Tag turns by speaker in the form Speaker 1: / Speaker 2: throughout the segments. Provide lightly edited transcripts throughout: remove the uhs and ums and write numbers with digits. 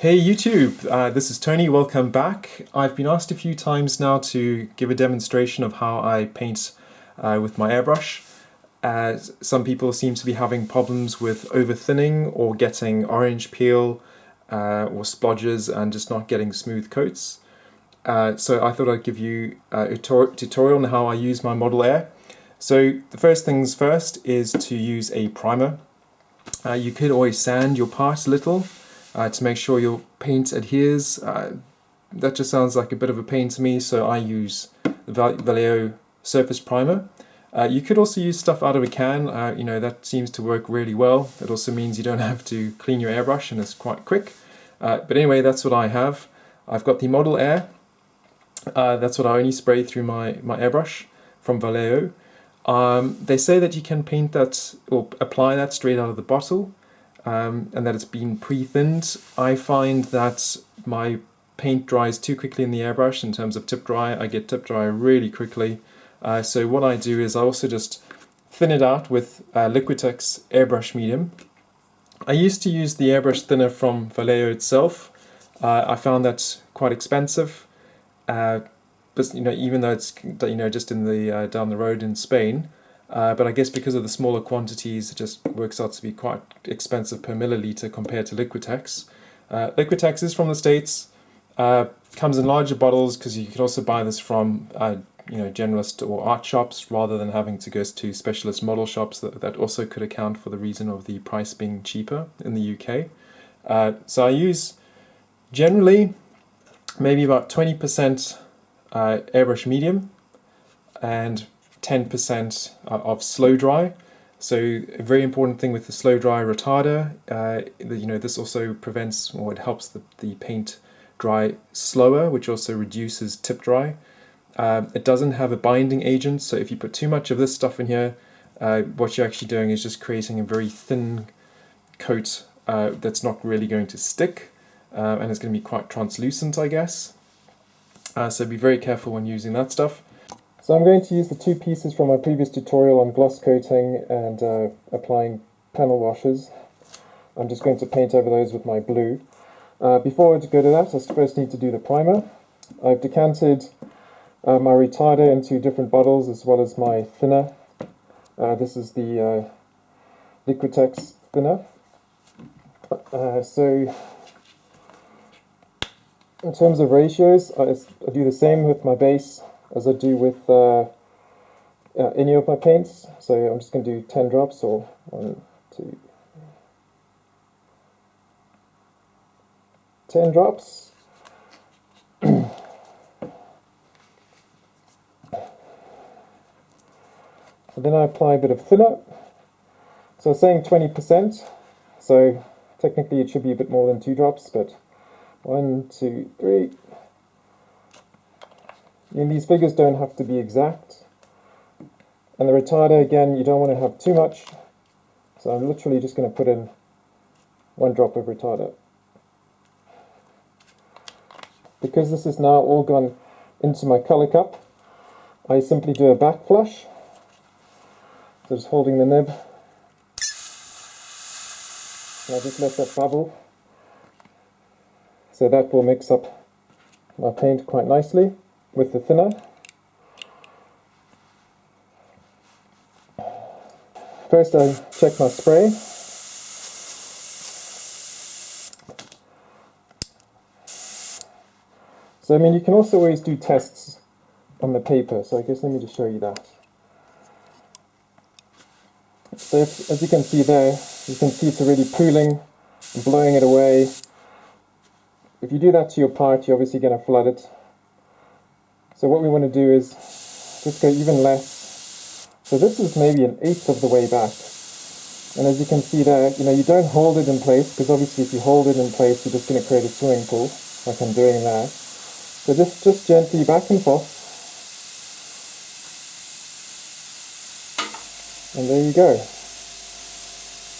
Speaker 1: Hey YouTube, this is Tony, welcome back. I've been asked a few times now to give a demonstration of how I paint with my airbrush. Some people seem to be having problems with over-thinning or getting orange peel or splodges and just not getting smooth coats. So I thought I'd give you a tutorial on how I use my Model Air. So the first things first is to use a primer. You could always sand your part a little to make sure your paint adheres. That just sounds like a bit of a pain to me, so I use the Vallejo surface primer. You could also use stuff out of a can, that seems to work really well. It also means you don't have to clean your airbrush and it's quite quick. But anyway, that's what I have. I've got the Model Air. That's what I only spray through my airbrush from Vallejo. They say that you can paint that or apply that straight out of the bottle. And that it's been pre-thinned. I find that my paint dries too quickly in the airbrush in terms of tip dry. I get tip dry really quickly. So what I do is I also just thin it out with Liquitex Airbrush Medium. I used to use the airbrush thinner from Vallejo itself. I found that quite expensive. But even though it's just in the down the road in Spain. But I guess because of the smaller quantities, it just works out to be quite expensive per milliliter compared to Liquitex. Liquitex is from the States, comes in larger bottles because you can also buy this from generalist or art shops rather than having to go to specialist model shops. That also could account for the reason of the price being cheaper in the UK. So I use generally maybe about 20% Airbrush Medium and 10% of Slo Dri. So a very important thing with the Slo Dri retarder, this also prevents, or it helps the paint dry slower, which also reduces tip dry. It doesn't have a binding agent, so if you put too much of this stuff in here, what you're actually doing is just creating a very thin coat that's not really going to stick, and it's going to be quite translucent, I guess. So be very careful when using that stuff. So I'm going to use the two pieces from my previous tutorial on gloss coating and applying panel washes. I'm just going to paint over those with my blue. Before I go to that, I first need to do the primer. I've decanted my retarder into different bottles as well as my thinner. This is the Liquitex thinner. So in terms of ratios, I do the same with my base as I do with any of my paints. So I'm just going to do 10 drops, or 1, 2, 10 drops. And then I apply a bit of thinner. So I'm saying 20%, so technically it should be a bit more than 2 drops, but 1, 2, 3. And these figures don't have to be exact. And the retarder, again, you don't want to have too much. So I'm literally just going to put in 1 drop of retarder. Because this is now all gone into my color cup, I simply do a back flush. So just holding the nib. And I just let that bubble. So that will mix up my paint quite nicely with the thinner. First I check my spray. So you can also always do tests on the paper, so I guess let me just show you that. So as you can see there, you can see it's already pooling and blowing it away. If you do that to your part, you're obviously going to flood it. So what we want to do is just go even less. So this is maybe 1/8 of the way back. And as you can see there, you don't hold it in place, because obviously if you hold it in place, you're just going to create a swimming pool, like I'm doing there. So just gently back and forth. And there you go.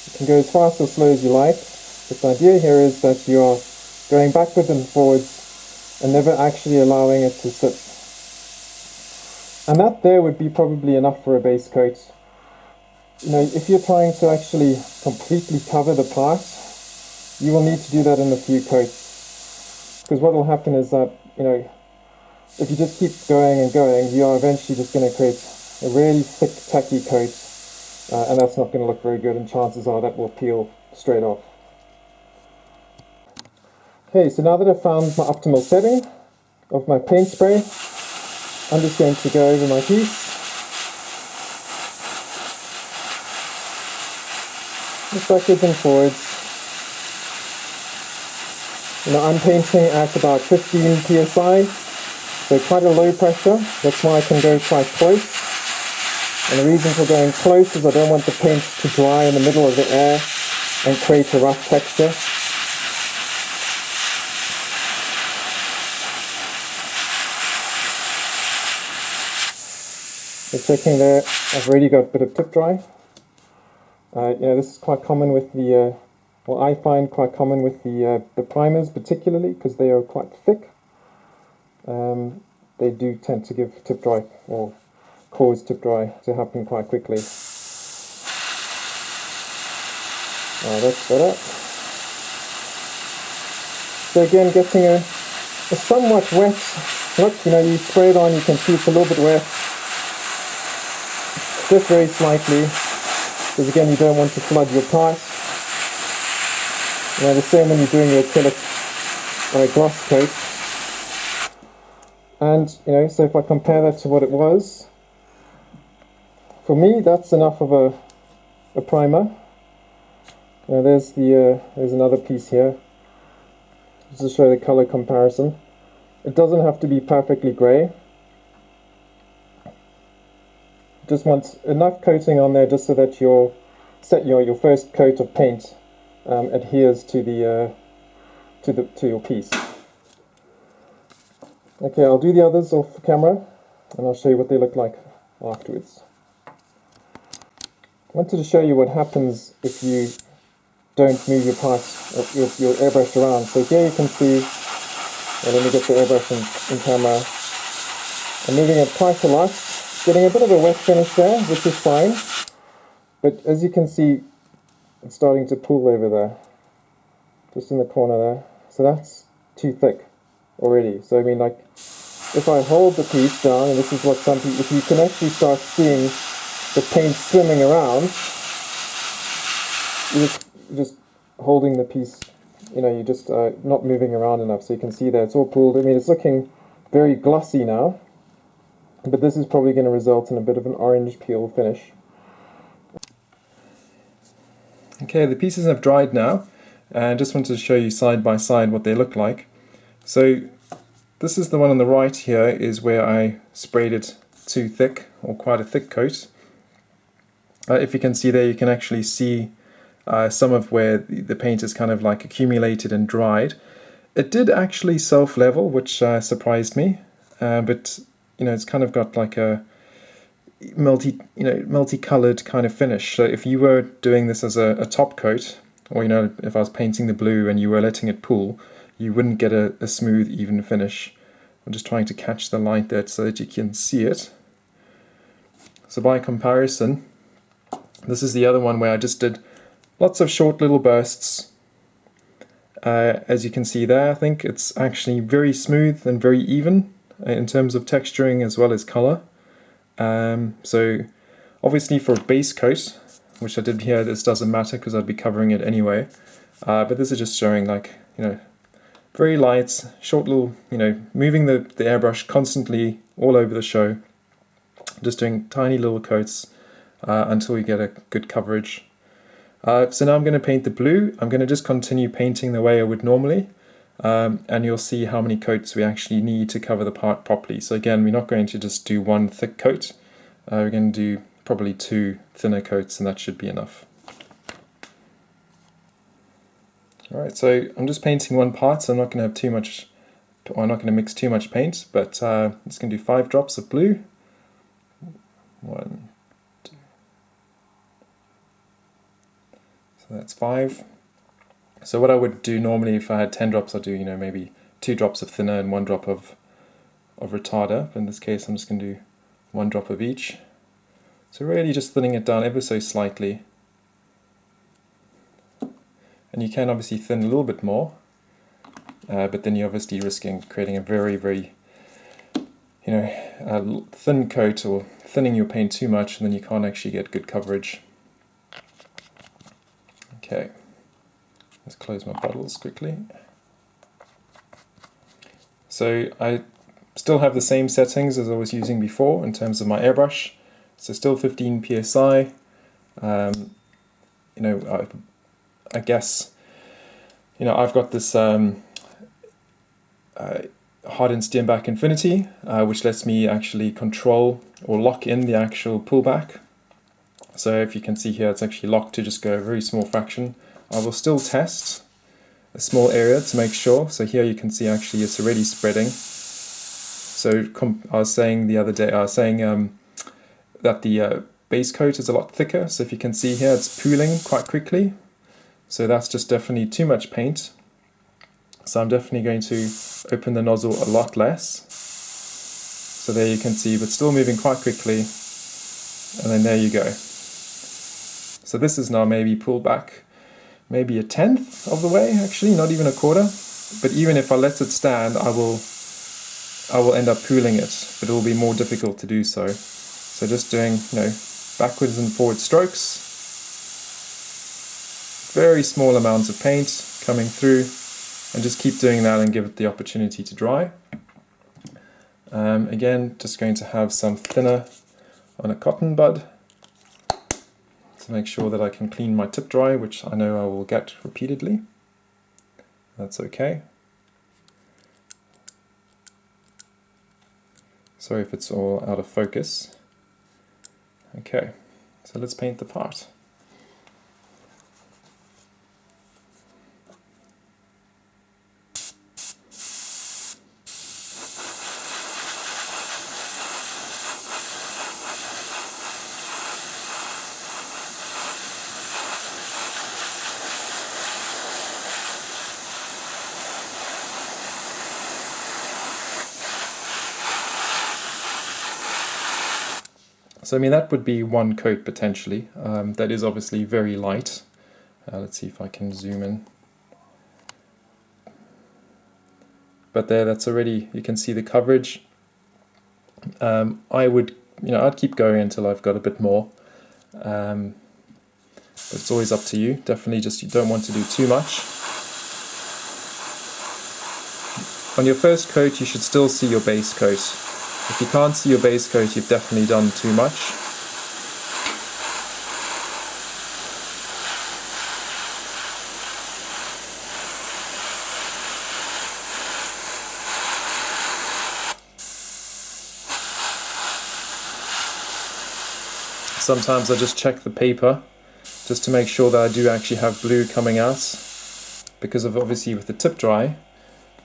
Speaker 1: You can go as fast or slow as you like. But the idea here is that you are going backwards and forwards and never actually allowing it to sit. And that there would be probably enough for a base coat. If you're trying to actually completely cover the part, you will need to do that in a few coats.
Speaker 2: because what will happen is that, you know, if you just keep going and going, you are eventually just going to create a really thick, tacky coat, and that's not going to look very good, and chances are that will peel straight off. Okay, so now that I've found my optimal setting of my paint spray, I'm just going to go over my piece, just backwards and forwards. You know, I'm painting at about 15 psi, so quite a low pressure. That's why I can go quite close. And the reason for going close is I don't want the paint to dry in the middle of the air and create a rough texture. So checking there, I've already got a bit of tip dry. You know, this is quite common with the, well, I find quite common with the primers particularly, because they are quite thick. They do tend to give tip dry, or cause tip dry to happen quite quickly. That's better. So again, getting a somewhat wet look. You know, you spray it on, you can see it's a little bit wet. Just very slightly, because again, you don't want to flood your part. You know, the same when you're doing your acrylic gloss coat. And, you know, so if I compare that to what it was, for me, that's enough of a primer. Now there's another piece here, just to show the color comparison. It doesn't have to be perfectly grey. Just want enough coating on there just so that your first coat of paint adheres to your piece. Okay, I'll do the others off camera, and I'll show you what they look like afterwards. I wanted to show you what happens if you don't move your parts, your airbrush around. So here you can see, well, let me get the airbrush in camera. I'm moving it quite a lot, getting a bit of a wet finish there, which is fine. But as you can see, it's starting to pool over there, just in the corner there. So that's too thick already. So I mean, like, if I hold the piece down, and this is what some people, if you can actually start seeing the paint swimming around, you're just holding the piece, you know, you're just not moving around enough. So you can see that it's all pooled. I mean, it's looking very glossy now, but this is probably going to result in a bit of an orange peel finish.
Speaker 1: Okay, the pieces have dried now, and I just wanted to show you side by side what they look like. So this is the one on the right here, is where I sprayed it too thick, or quite a thick coat. If you can see there, you can actually see some of where the paint is kind of like accumulated and dried. It did actually self-level, which surprised me, but you know, it's kind of got like a multicolored kind of finish. So if you were doing this as a top coat, or you know, if I was painting the blue and you were letting it pool, you wouldn't get a smooth, even finish. I'm just trying to catch the light there so that you can see it. So by comparison, this is the other one where I just did lots of short little bursts. As you can see there, I think it's actually very smooth and very even in terms of texturing as well as color. So obviously for a base coat, which I did here, this doesn't matter because I'd be covering it anyway. But this is just showing, like, you know, very light, short little, you know, moving the airbrush constantly all over the show, just doing tiny little coats until you get a good coverage. So now I'm going to paint the blue. I'm going to just continue painting the way I would normally, and you'll see how many coats we actually need to cover the part properly. So again, we're not going to just do one thick coat. We're going to do probably 2 thinner coats, and that should be enough. Alright, so I'm just painting one part, so I'm not going to have too much, or I'm not going to mix too much paint, but I'm just going to do 5 drops of blue. 1, 2. So that's 5. So what I would do normally if I had 10 drops, I'd do, you know, maybe 2 drops of thinner and 1 drop of retarder. But in this case, I'm just going to do 1 drop of each. So really just thinning it down ever so slightly. And you can obviously thin a little bit more. but then you're obviously risking creating a very, very, thin coat, or thinning your paint too much, and then you can't actually get good coverage. Okay, let's close my bottles quickly. So I still have the same settings as I was using before in terms of my airbrush. So still 15 psi. I guess I've got this hardened Steenbeck Infinity, which lets me actually control or lock in the actual pullback. So if you can see here, it's actually locked to just go a very small fraction. I will still test a small area to make sure. So here you can see actually it's already spreading. So I was saying the other day, that the base coat is a lot thicker. So if you can see here, it's pooling quite quickly. So that's just definitely too much paint. So I'm definitely going to open the nozzle a lot less. So there you can see, but still moving quite quickly. And then there you go. So this is now maybe pulled back maybe 1/10 of the way, actually, not even 1/4. But even if I let it stand, I will end up pooling it, but it will be more difficult to do so. So just doing, backwards and forward strokes, very small amounts of paint coming through, and just keep doing that and give it the opportunity to dry. Again, just going to have some thinner on a cotton bud to make sure that I can clean my tip dry, which I know I will get repeatedly. That's okay. Sorry if it's all out of focus. Okay, so let's paint the part. So I mean, that would be one coat potentially. That is obviously very light. Let's see if I can zoom in. But there, that's already, you can see the coverage. I would, I'd keep going until I've got a bit more. But it's always up to you. Definitely just, you don't want to do too much. On your first coat, you should still see your base coat. If you can't see your base coat, you've definitely done too much. Sometimes I just check the paper just to make sure that I do actually have blue coming out, because of obviously with the tip dry,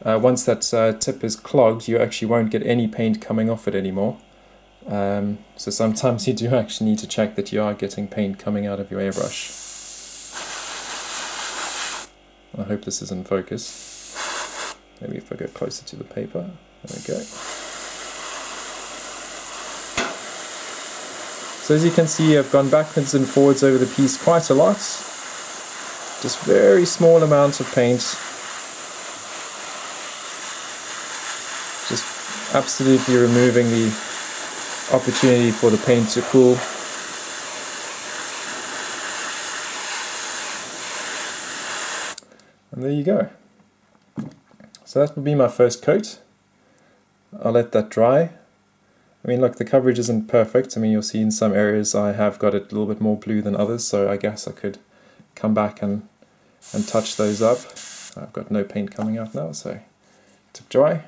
Speaker 1: once that tip is clogged, you actually won't get any paint coming off it anymore. So sometimes you do actually need to check that you are getting paint coming out of your airbrush. I hope this is in focus. Maybe if I go closer to the paper. There we go. So as you can see, I've gone backwards and forwards over the piece quite a lot. Just very small amounts of paint. Just absolutely removing the opportunity for the paint to cool. And there you go. So that would be my first coat. I'll let that dry. I mean, look, the coverage isn't perfect. I mean, you'll see in some areas I have got it a little bit more blue than others, so I guess I could come back and touch those up. I've got no paint coming out now, so tip dry.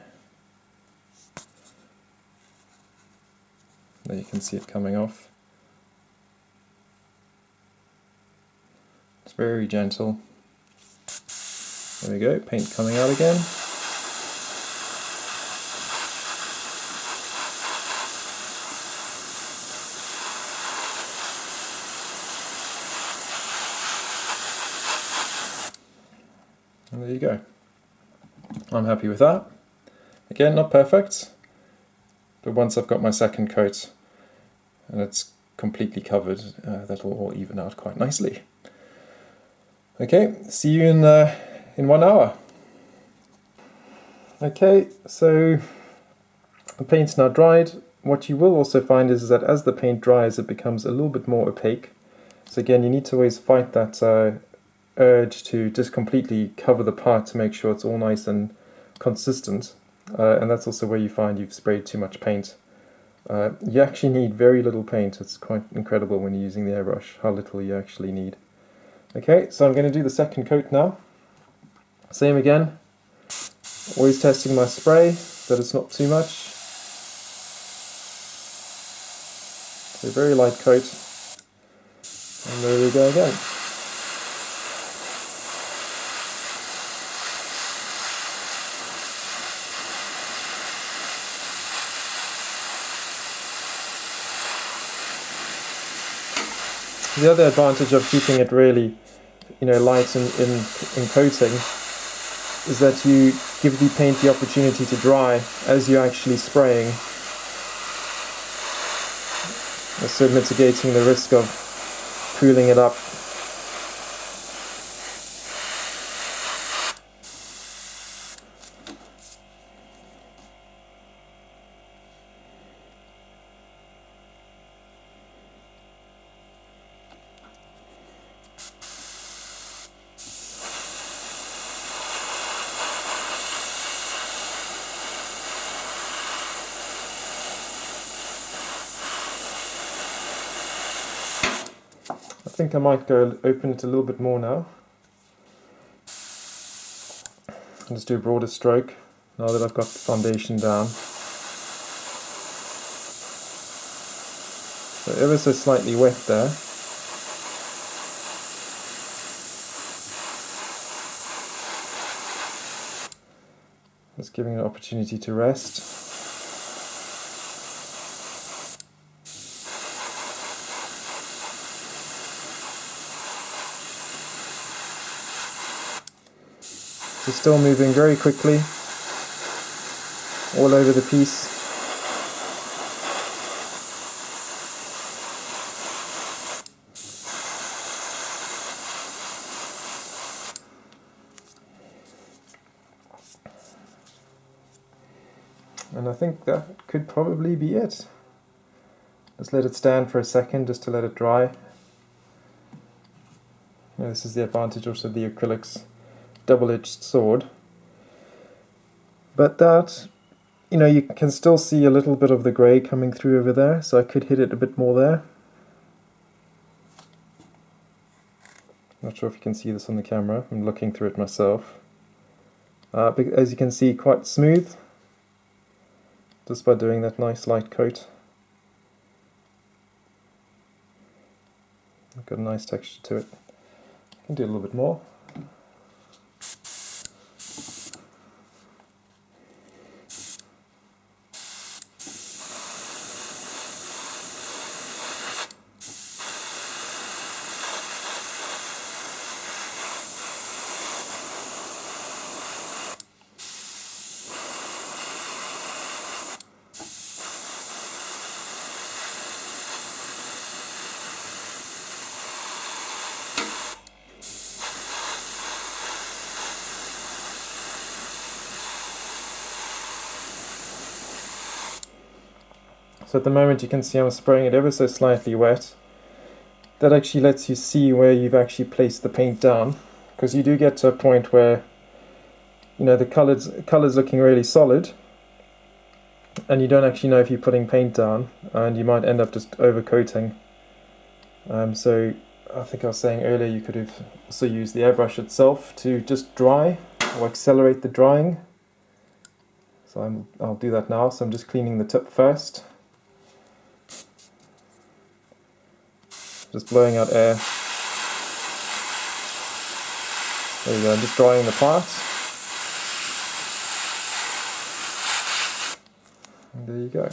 Speaker 1: There you can see it coming off. It's very gentle. There we go, paint coming out again. And there you go. I'm happy with that. Again, not perfect, but once I've got my second coat and it's completely covered, that will all even out quite nicely. Okay, see you in 1 hour. Okay, so the paint's now dried. What you will also find is that as the paint dries, it becomes a little bit more opaque. So again, you need to always fight that urge to just completely cover the part to make sure it's all nice and consistent. And that's also where you find you've sprayed too much paint. You actually need very little paint. It's quite incredible when you're using the airbrush, how little you actually need. Okay, so I'm going to do the second coat now. Same again. Always testing my spray, that it's not too much. So a very light coat. And there we go again. The other advantage of keeping it really, light in coating is that you give the paint the opportunity to dry as you're actually spraying, so mitigating the risk of cooling it up. I think I might go open it a little bit more now. I'll just do a broader stroke now that I've got the foundation down. So ever so slightly wet there. Just giving it an opportunity to rest. So still moving very quickly all over the piece. And I think that could probably be it. Just let it stand for a second just to let it dry. This is the advantage also of the acrylics double-edged sword, but that, you can still see a little bit of the grey coming through over there, so I could hit it a bit more there. Not sure if you can see this on the camera, I'm looking through it myself. But as you can see, quite smooth, just by doing that nice light coat. Got a nice texture to it. I can do a little bit more. So at the moment you can see I'm spraying it ever so slightly wet. That actually lets you see where you've actually placed the paint down, because you do get to a point where the colour's looking really solid and you don't actually know if you're putting paint down, and you might end up just overcoating. So I think I was saying earlier you could have also used the airbrush itself to just dry or accelerate the drying. So I'll do that now. So I'm just cleaning the tip first. Just blowing out air. There you go, I'm just drying the part. And there you go.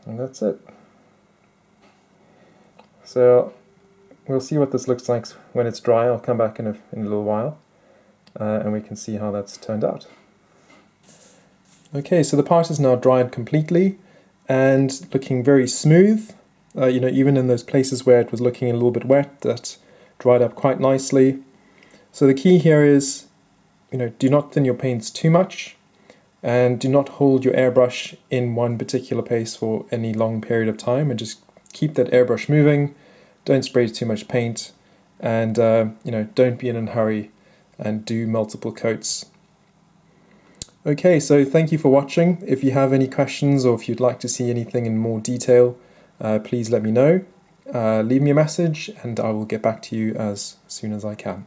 Speaker 1: And that's it. So we'll see what this looks like when it's dry. I'll come back in a little while and we can see how that's turned out. Okay, so the part is now dried completely and looking very smooth. Even in those places where it was looking a little bit wet, that dried up quite nicely. So the key here is, do not thin your paints too much, and do not hold your airbrush in one particular place for any long period of time, and just keep that airbrush moving. Don't spray too much paint, and don't be in a hurry and do multiple coats. Okay, so thank you for watching. If you have any questions or if you'd like to see anything in more detail, please let me know. Leave me a message and I will get back to you as soon as I can.